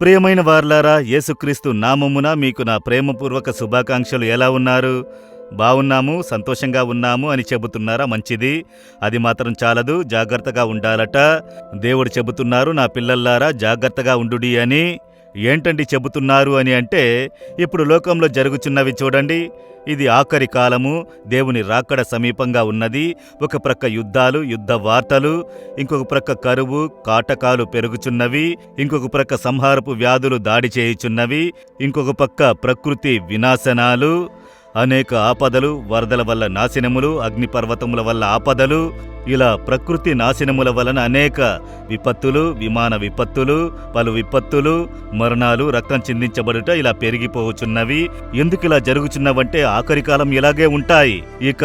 ప్రియమైన వారలారా, యేసుక్రీస్తు నామమున మీకు నా ప్రేమపూర్వక శుభాకాంక్షలు. ఎలా ఉన్నారు? బాగున్నాము, సంతోషంగా ఉన్నాము అని చెబుతున్నారా? మంచిది. అది మాత్రం చాలదు, జాగ్రత్తగా ఉండాలట. దేవుడు చెబుతున్నారు, నా పిల్లల్లారా జాగ్రత్తగా ఉండుడి అని. ఏంటండి చెబుతున్నారు అని అంటే, ఇప్పుడు లోకంలో జరుగుచున్నవి చూడండి. ఇది ఆఖరి కాలము, దేవుని రాకడ సమీపంగా ఉన్నది. ఒక ప్రక్క యుద్ధాలు, యుద్ధ వార్తలు, ఇంకొక ప్రక్క కరువు, కాటకాలు పెరుగుచున్నవి, ఇంకొక ప్రక్క సంహారపు వ్యాధులు దాడి చేయుచున్నవి, ఇంకొక పక్క ప్రకృతి వినాశనాలు, అనేక ఆపదలు, వరదల వల్ల నాశనములు, అగ్నిపర్వతముల వల్ల ఆపదలు, ఇలా ప్రకృతి నాశనముల వలన అనేక విపత్తులు, విమాన విపత్తులు, పలు విపత్తులు, మరణాలు, రక్తం చిందించబడుట ఇలా పెరిగిపోవచ్చున్నవి. ఎందుకిలా జరుగుచున్నవంటే ఆఖరి కాలం ఇలాగే ఉంటాయి. ఇక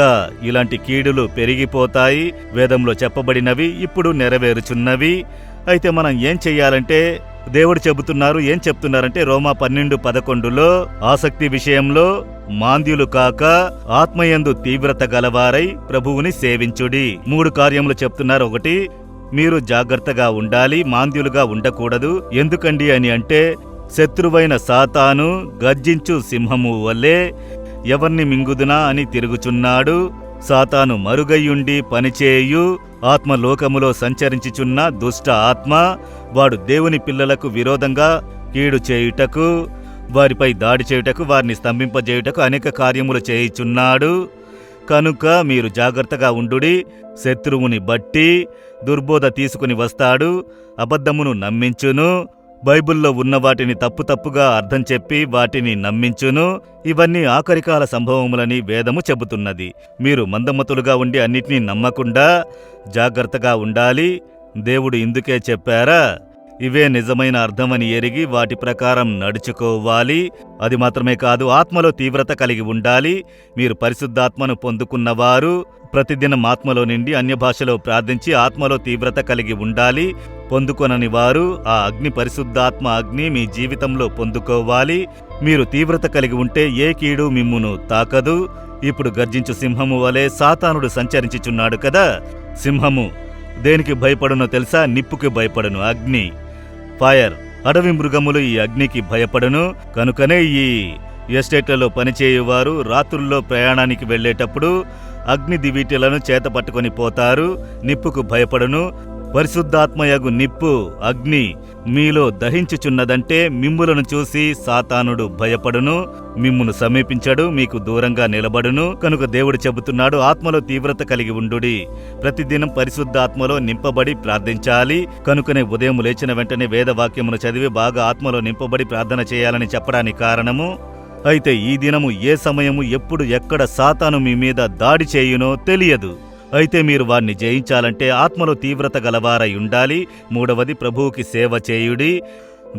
ఇలాంటి కీడులు పెరిగిపోతాయి. వేదంలో చెప్పబడినవి ఇప్పుడు నెరవేరుచున్నవి. అయితే మనం ఏం చెయ్యాలంటే, దేవుడు చెబుతున్నారు, ఏం చెప్తున్నారంటే రోమా 12:11లో ఆసక్తి విషయంలో మాంద్యులు కాక ఆత్మయందు తీవ్రత గలవారై ప్రభువుని సేవించుడి. 3 కార్యములు చెప్తున్నారు. 1, మీరు జాగ్రత్తగా ఉండాలి, మాంద్యులుగా ఉండకూడదు. ఎందుకండి అని అంటే, శత్రువైన సాతాను గర్జించు సింహము వల్లే ఎవర్ని మింగుదునా అని తిరుగుచున్నాడు. సాతాను మరుగయ్యుండి పనిచేయు ఆత్మలోకములో సంచరించుచున్న దుష్ట ఆత్మ. వాడు దేవుని పిల్లలకు విరోధంగా కీడు చేయుటకు, వారిపై దాడి చేయుటకు, వారిని స్తంభింపజేయుటకు అనేక కార్యములు చేయుచున్నాడు. కనుక మీరు జాగ్రత్తగా ఉండుడి. శత్రువుని బట్టి దుర్బోధ తీసుకుని వస్తాడు, అబద్ధమును నమ్మించును, బైబిల్లో ఉన్న వాటిని తప్పుగా అర్థం చెప్పి వాటిని నమ్మించును. ఇవన్నీ ఆఖరికాల సంభవములని వేదము చెబుతున్నది. మీరు మందమతులుగా ఉండి అన్నిటినీ నమ్మకుండా జాగ్రత్తగా ఉండాలి. దేవుడు ఇందుకే చెప్పారా? ఇవే నిజమైన అర్థమని ఎరిగి వాటి ప్రకారం నడుచుకోవాలి. అది మాత్రమే కాదు, ఆత్మలో తీవ్రత కలిగి ఉండాలి. మీరు పరిశుద్ధాత్మను పొందుకున్నవారు ప్రతిదినం ఆత్మలో నిండి అన్యభాషలో ప్రార్థించి ఆత్మలో తీవ్రత కలిగి ఉండాలి. పొందుకొనని వారు ఆ అగ్ని, పరిశుద్ధాత్మ అగ్ని మీ జీవితంలో పొందుకోవాలి. మీరు తీవ్రత కలిగి ఉంటే ఏ కీడు మిమ్మును తాకదు. ఇప్పుడు గర్జించు సింహము వలె సాతానుడు సంచరించుచున్నాడు కదా. సింహము దేనికి భయపడునో తెలుసా? నిప్పుకి భయపడును, అగ్ని, ఫైర్. అడవి మృగములు ఈ అగ్నికి భయపడును. కనుకనే ఈ ఎస్టేట్లలో పనిచేయువారు రాత్రుల్లో ప్రయాణానికి వెళ్లేటప్పుడు అగ్ని దివీటిలను చేత పట్టుకొని పోతారు. నిప్పుకు భయపడును. పరిశుద్ధాత్మయగు నిప్పు, అగ్ని మీలో దహించుచున్నదంటే మిమ్ములను చూసి సాతానుడు భయపడును, మిమ్మును సమీపించడు, మీకు దూరంగా నిలబడును. కనుక దేవుడు చెబుతున్నాడు, ఆత్మలో తీవ్రత కలిగి ఉండుడి. ప్రతిదినం పరిశుద్ధాత్మలో నింపబడి ప్రార్థించాలి. కనుకనే ఉదయం లేచిన వెంటనే వేదవాక్యమును చదివి బాగా ఆత్మలో నింపబడి ప్రార్థన చేయాలని చెప్పడానికి కారణము. అయితే ఈ దినము ఏ సమయము, ఎప్పుడు, ఎక్కడ సాతాను మీ మీద దాడి చేయునో తెలియదు. అయితే మీరు వారిని జయించాలంటే ఆత్మలో తీవ్రత గలవారై ఉండాలి. 3వది, ప్రభువుకి సేవ చేయుడి.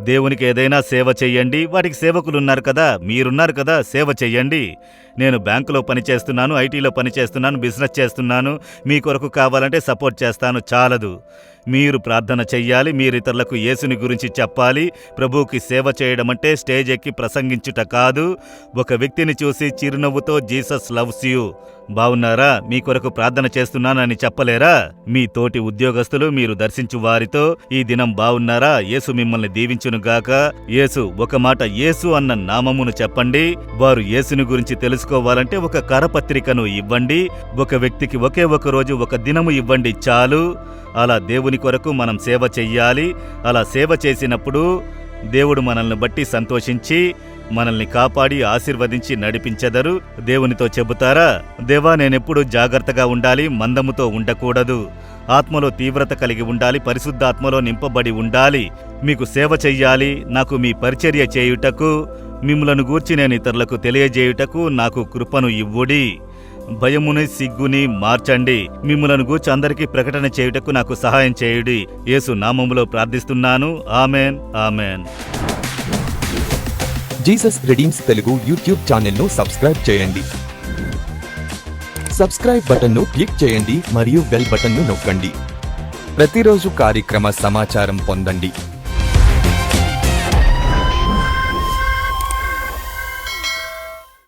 దేవునికి ఏదైనా సేవ చెయ్యండి. వాటికి సేవకులున్నారు కదా, మీరున్నారు కదా, సేవ చెయ్యండి. నేను బ్యాంకులో పనిచేస్తున్నాను, ఐటీలో పనిచేస్తున్నాను, బిజినెస్ చేస్తున్నాను, మీ కొరకు కావాలంటే సపోర్ట్ చేస్తాను, చాలదు. మీరు ప్రార్థన చెయ్యాలి. మీరు ఇతరులకు యేసుని గురించి చెప్పాలి. ప్రభువుకి సేవ చేయడం అంటే స్టేజ్ ఎక్కి ప్రసంగించుట కాదు. ఒక వ్యక్తిని చూసి చిరునవ్వుతో జీసస్ లవ్స్ యూ, బావున్నారా, మీ కొరకు ప్రార్థన చేస్తున్నానని చెప్పలేరా? మీ తోటి ఉద్యోగస్తులు, మీరు దర్శించు వారితో ఈ దినం బావున్నారా, యేసు మిమ్మల్ని దీవించునుగాక. యేసు, ఒక మాట యేసు అన్న నామమును చెప్పండి. వారు యేసుని గురించి తెలుసుకోవాలంటే ఒక కరపత్రికను ఇవ్వండి. ఒక వ్యక్తికి ఒకే ఒక రోజు, ఒక దినము ఇవ్వండి, చాలు. అలా దేవుని కొరకు మనం సేవ చెయ్యాలి. అలా సేవ చేసినప్పుడు దేవుడు మనల్ని బట్టి సంతోషించి మనల్ని కాపాడి ఆశీర్వదించి నడిపించెదరు. దేవునితో చెబుతారా, దేవా నేనెప్పుడు జాగ్రత్తగా ఉండాలి, మందముతో ఉండకూడదు, ఆత్మలో తీవ్రత కలిగి ఉండాలి, పరిశుద్ధాత్మలో నింపబడి ఉండాలి, మీకు సేవ చెయ్యాలి. నాకు మీ పరిచర్య చేయుటకు, మిమ్ములను గూర్చి నేను ఇతరులకు తెలియజేయుటకు నాకు కృపను ఇవ్వుడి. భయముని, సిగ్గుని మార్చండి. మిమ్ములను గూర్చి అందరికీ ప్రకటన చేయుటకు నాకు సహాయం చేయుడి. యేసు నామములో ప్రార్థిస్తున్నాను. Amen, amen. Jesus redeems Telugu YouTube ఛానల్ను సబ్స్క్రైబ్ చేయండి. సబ్స్క్రైబ్ బటన్ను క్లిక్ చేయండి మరియు బెల్ బటన్ను నొక్కండి. ప్రతిరోజు కార్యక్రమ సమాచారం పొందండి.